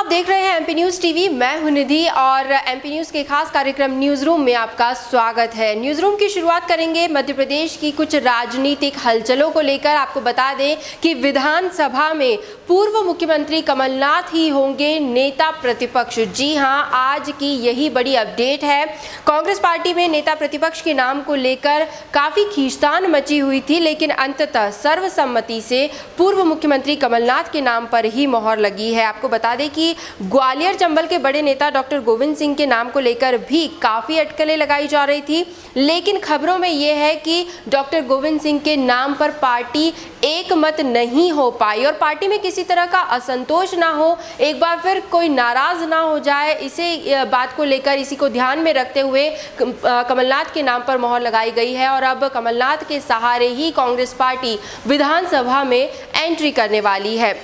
आप देख रहे हैं एमपी न्यूज़ टीवी। मैं हूं निधि और एमपी न्यूज़ के खास कार्यक्रम न्यूज़ रूम में आपका स्वागत है। न्यूज़ रूम की शुरुआत करेंगे मध्य प्रदेश की कुछ राजनीतिक हलचलों को लेकर। आपको बता दें कि विधानसभा में पूर्व मुख्यमंत्री कमलनाथ ही होंगे नेता प्रतिपक्ष। जी हां, आज की यही बड़ी अपडेट है। कांग्रेस पार्टी में नेता प्रतिपक्ष के नाम को लेकर काफ़ी खींचतान मची हुई थी, लेकिन अंततः सर्वसम्मति से पूर्व मुख्यमंत्री कमलनाथ के नाम पर ही मोहर लगी है। आपको बता दें कि ग्वालियर चंबल के बड़े नेता डॉक्टर गोविंद सिंह के नाम को लेकर भी काफ़ी अटकलें लगाई जा रही थी, लेकिन खबरों में यह है कि डॉक्टर गोविंद सिंह के नाम पर पार्टी एक मत नहीं हो पाई और पार्टी में किसी तरह का असंतोष ना हो, एक बार फिर कोई नाराज ना हो जाए, इसे बात को लेकर इसी को ध्यान में रखते हुए कमलनाथ के नाम पर मोहर लगाई गई है और अब कमलनाथ के सहारे ही कांग्रेस पार्टी विधानसभा में एंट्री करने वाली है।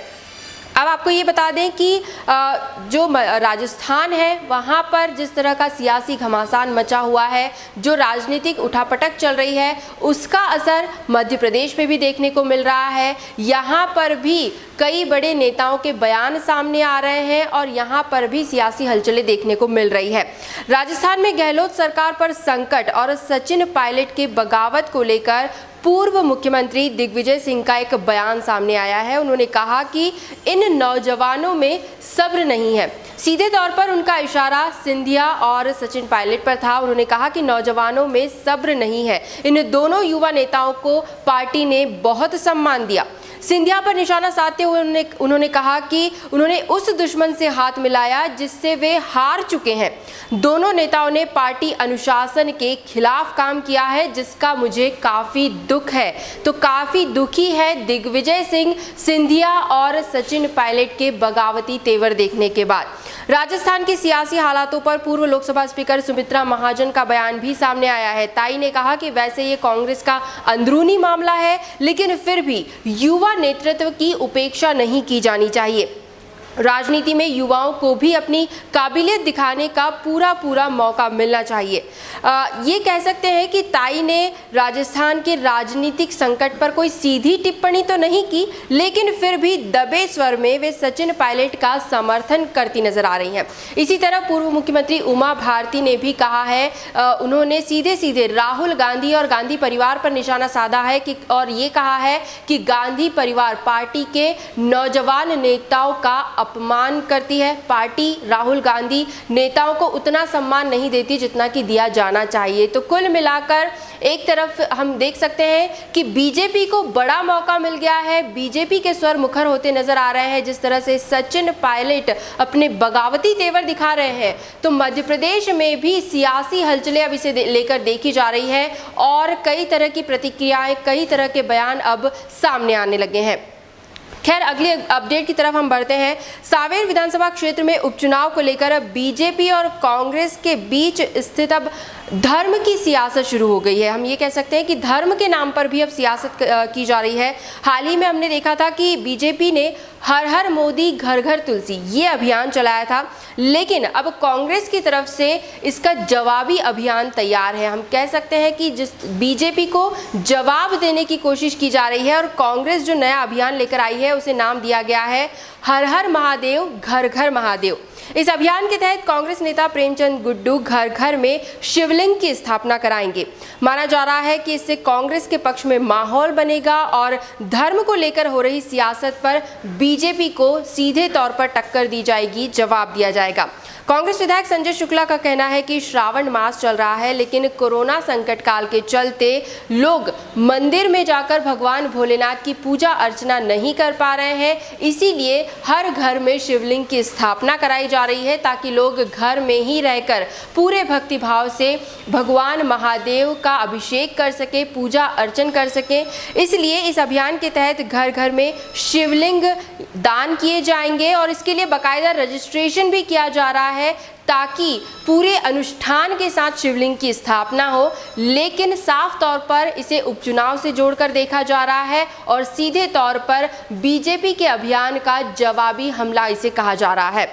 अब आपको ये बता दें कि जो राजस्थान है वहाँ पर जिस तरह का सियासी घमासान मचा हुआ है, जो राजनीतिक उठापटक चल रही है, उसका असर मध्य प्रदेश में भी देखने को मिल रहा है। यहाँ पर भी कई बड़े नेताओं के बयान सामने आ रहे हैं और यहाँ पर भी सियासी हलचलें देखने को मिल रही है। राजस्थान में गहलोत सरकार पर संकट और सचिन पायलट के बगावत को लेकर पूर्व मुख्यमंत्री दिग्विजय सिंह का एक बयान सामने आया है। उन्होंने कहा कि इन नौजवानों में सब्र नहीं है। सीधे तौर पर उनका इशारा सिंधिया और सचिन पायलट पर था। उन्होंने कहा कि नौजवानों में सब्र नहीं है। इन दोनों युवा नेताओं को पार्टी ने बहुत सम्मान दिया। सिंधिया पर निशाना साधते हुए उन्होंने कहा कि उन्होंने उस दुश्मन से हाथ मिलाया जिससे वे हार चुके हैं। दोनों नेताओं ने पार्टी अनुशासन के खिलाफ काम किया है, जिसका मुझे काफ़ी दुख है। तो काफ़ी दुखी है दिग्विजय सिंह सिंधिया और सचिन पायलट के बगावती तेवर देखने के बाद। राजस्थान की सियासी हालातों पर पूर्व लोकसभा स्पीकर सुमित्रा महाजन का बयान भी सामने आया है। ताई ने कहा कि वैसे ये कांग्रेस का अंदरूनी मामला है, लेकिन फिर भी युवा नेतृत्व की उपेक्षा नहीं की जानी चाहिए। राजनीति में युवाओं को भी अपनी काबिलियत दिखाने का पूरा मौका मिलना चाहिए। ये कह सकते हैं कि ताई ने राजस्थान के राजनीतिक संकट पर कोई सीधी टिप्पणी तो नहीं की, लेकिन फिर भी दबे स्वर में वे सचिन पायलट का समर्थन करती नजर आ रही हैं। इसी तरह पूर्व मुख्यमंत्री उमा भारती ने भी कहा है, उन्होंने सीधे राहुल गांधी और गांधी परिवार पर निशाना साधा है कि और ये कहा है कि गांधी परिवार पार्टी के नौजवान नेताओं का अपमान करती है। पार्टी राहुल गांधी नेताओं को उतना सम्मान नहीं देती जितना कि दिया जाना चाहिए। तो कुल मिलाकर एक तरफ हम देख सकते हैं कि बीजेपी को बड़ा मौका मिल गया है। बीजेपी के स्वर मुखर होते नजर आ रहे हैं। जिस तरह से सचिन पायलट अपने बगावती तेवर दिखा रहे हैं, तो मध्य प्रदेश में भी सियासी हलचलें अब इसे लेकर देखी जा रही है और कई तरह की प्रतिक्रियाएं, कई तरह के बयान अब सामने आने लगे हैं। खैर, अगली अपडेट की तरफ हम बढ़ते हैं। सांवेर विधानसभा क्षेत्र में उपचुनाव को लेकर अब बीजेपी और कांग्रेस के बीच स्थित अब धर्म की सियासत शुरू हो गई है। हम ये कह सकते हैं कि धर्म के नाम पर भी अब सियासत की जा रही है। हाल ही में हमने देखा था कि बीजेपी ने हर हर मोदी घर घर तुलसी ये अभियान चलाया था, लेकिन अब कांग्रेस की तरफ से इसका जवाबी अभियान तैयार है। हम कह सकते हैं कि जिस बीजेपी को जवाब देने की कोशिश की जा रही है और कांग्रेस जो नया अभियान लेकर आई है उसे नाम दिया गया है हर हर महादेव घर घर महादेव। इस अभियान के तहत कांग्रेस नेता प्रेमचंद गुड्डू घर घर में शिवलिंग की स्थापना कराएंगे। माना जा रहा है कि इससे कांग्रेस के पक्ष में माहौल बनेगा और धर्म को लेकर हो रही सियासत पर बीजेपी को सीधे तौर पर टक्कर दी जाएगी, जवाब दिया जाएगा। कांग्रेस विधायक संजय शुक्ला का कहना है कि श्रावण मास चल रहा है, लेकिन कोरोना संकट काल के चलते लोग मंदिर में जाकर भगवान भोलेनाथ की पूजा अर्चना नहीं कर पा रहे हैं। इसीलिए हर घर में शिवलिंग की स्थापना कराई जा रही है ताकि लोग घर में ही रहकर पूरे भक्तिभाव से भगवान महादेव का अभिषेक कर सके, पूजा अर्चन कर सके। इसलिए इस अभियान के तहत घर घर में शिवलिंग दान किए जाएंगे और इसके लिए बाकायदा रजिस्ट्रेशन भी किया जा रहा है ताकि पूरे अनुष्ठान के साथ शिवलिंग की स्थापना हो। लेकिन साफ तौर पर इसे उपचुनाव से जोड़कर देखा जा रहा है और सीधे तौर पर बीजेपी के अभियान का जवाबी हमला इसे कहा जा रहा है।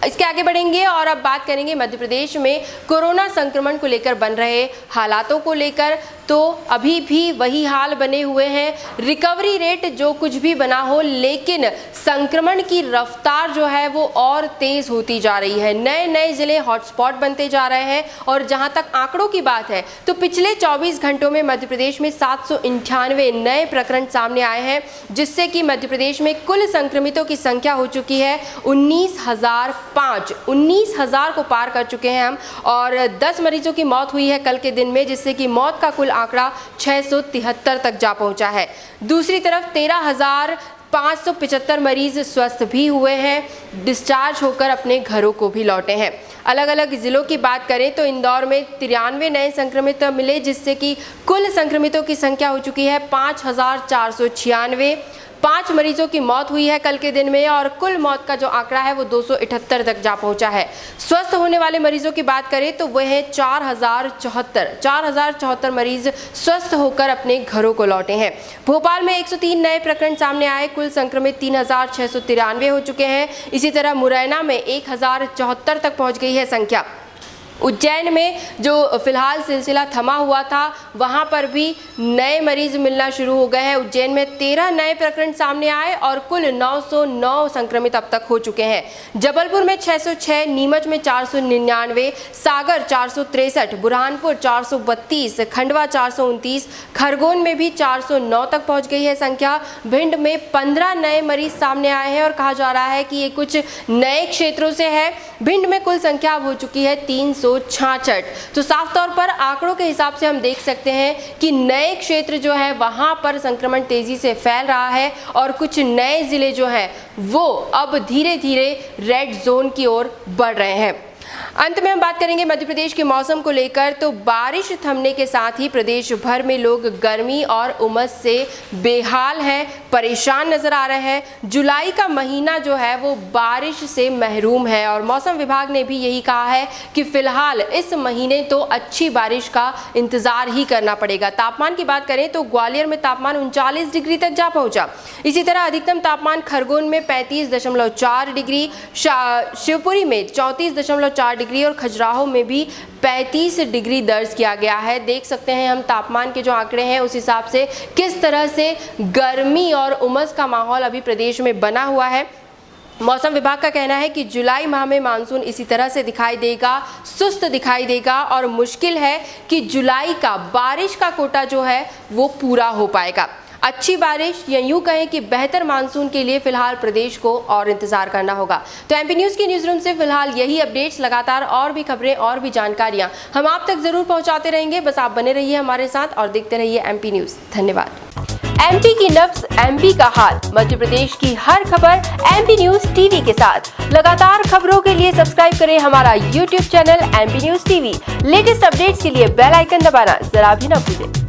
इसके आगे बढ़ेंगे और अब बात करेंगे मध्य प्रदेश में कोरोना संक्रमण को लेकर बन रहे हालातों को लेकर। तो अभी भी वही हाल बने हुए हैं। रिकवरी रेट जो कुछ भी बना हो, लेकिन संक्रमण की रफ्तार जो है वो और तेज होती जा रही है। नए नए जिले हॉटस्पॉट बनते जा रहे हैं। और जहां तक आंकड़ों की बात है तो पिछले 24 घंटों में मध्य प्रदेश में 798 नए प्रकरण सामने आए हैं, जिससे कि मध्य प्रदेश में कुल संक्रमितों की संख्या हो चुकी है 19,005। 19,000 को पार कर चुके हैं हम। और 10 मरीजों की मौत हुई है कल के दिन में, जिससे कि मौत का कुल आंकड़ा 673 तक जा पहुंचा है। दूसरी तरफ 13,575 मरीज स्वस्थ भी हुए हैं, डिस्चार्ज होकर अपने घरों को भी लौटे हैं। अलग अलग जिलों की बात करें तो इंदौर में 93 नए संक्रमित मिले, जिससे कि कुल संक्रमितों की संख्या हो चुकी है 5,496। 5 मरीजों की मौत हुई है कल के दिन में और कुल मौत का जो आंकड़ा है वो 278 तक जा पहुंचा है। स्वस्थ होने वाले मरीजों की बात करें तो वह है 4,074 मरीज स्वस्थ होकर अपने घरों को लौटे हैं। भोपाल में 103 नए प्रकरण सामने आए, कुल संक्रमित 3,693 हो चुके हैं। इसी तरह मुरैना में 1,074 तक पहुंच गई है संख्या। उज्जैन में जो फिलहाल सिलसिला थमा हुआ था, वहां पर भी नए मरीज मिलना शुरू हो गए हैं। उज्जैन में 13 नए प्रकरण सामने आए और कुल 909 संक्रमित अब तक हो चुके हैं। जबलपुर में 606, नीमच में 499, सागर 463, बुरहानपुर 432, खंडवा 429, खरगोन में भी 409 तक पहुंच गई है संख्या। भिंड में 15 नए मरीज सामने आए हैं और कहा जा रहा है कि ये कुछ नए क्षेत्रों से है। भिंड में कुल संख्या अब हो चुकी है 366। तो साफ तौर पर आंकड़ों के हिसाब से हम देख सकते हैं कि नए क्षेत्र जो है वहां पर संक्रमण तेजी से फैल रहा है और कुछ नए जिले जो हैं वो अब धीरे धीरे रेड जोन की ओर बढ़ रहे हैं। अंत में हम बात करेंगे मध्य प्रदेश के मौसम को लेकर। तो बारिश थमने के साथ ही प्रदेश भर में लोग गर्मी और उमस से बेहाल हैं, परेशान नजर आ रहे हैं। जुलाई का महीना जो है वो बारिश से महरूम है और मौसम विभाग ने भी यही कहा है कि फिलहाल इस महीने तो अच्छी बारिश का इंतजार ही करना पड़ेगा। तापमान की बात करें तो ग्वालियर में तापमान 39 डिग्री तक जा पहुंचा। इसी तरह अधिकतम तापमान खरगोन में 35.4 डिग्री, शिवपुरी में 34.4 डिग्री और खजुराहो में भी 35 डिग्री दर्ज किया गया है। देख सकते हैं हम तापमान के जो आंकड़े हैं उस हिसाब से किस तरह से गर्मी और उमस का माहौल अभी प्रदेश में बना हुआ है। मौसम विभाग का कहना है कि जुलाई माह में मानसून इसी तरह से दिखाई देगा, सुस्त दिखाई देगा और मुश्किल है कि जुलाई का बारिश का कोटा जो है वो पूरा हो पाएगा। अच्छी बारिश या यूं कहें कि बेहतर मानसून के लिए फिलहाल प्रदेश को और इंतजार करना होगा। तो एमपी न्यूज़ की न्यूज़ रूम से फिलहाल यही अपडेट्स, लगातार और भी खबरें और भी जानकारियां हम आप तक जरूर पहुंचाते रहेंगे। बस आप बने रहिए हमारे साथ और देखते रहिए एमपी न्यूज़। धन्यवाद। एमपी की नब्ज, एमपी का हाल, मध्य प्रदेश की हर खबर एमपी न्यूज़ टीवी के साथ। लगातार खबरों के लिए सब्सक्राइब करें हमारा YouTube channel MP news TV. Latest updates के लिए बेल आइकन दबाना जरा भी न भूलें।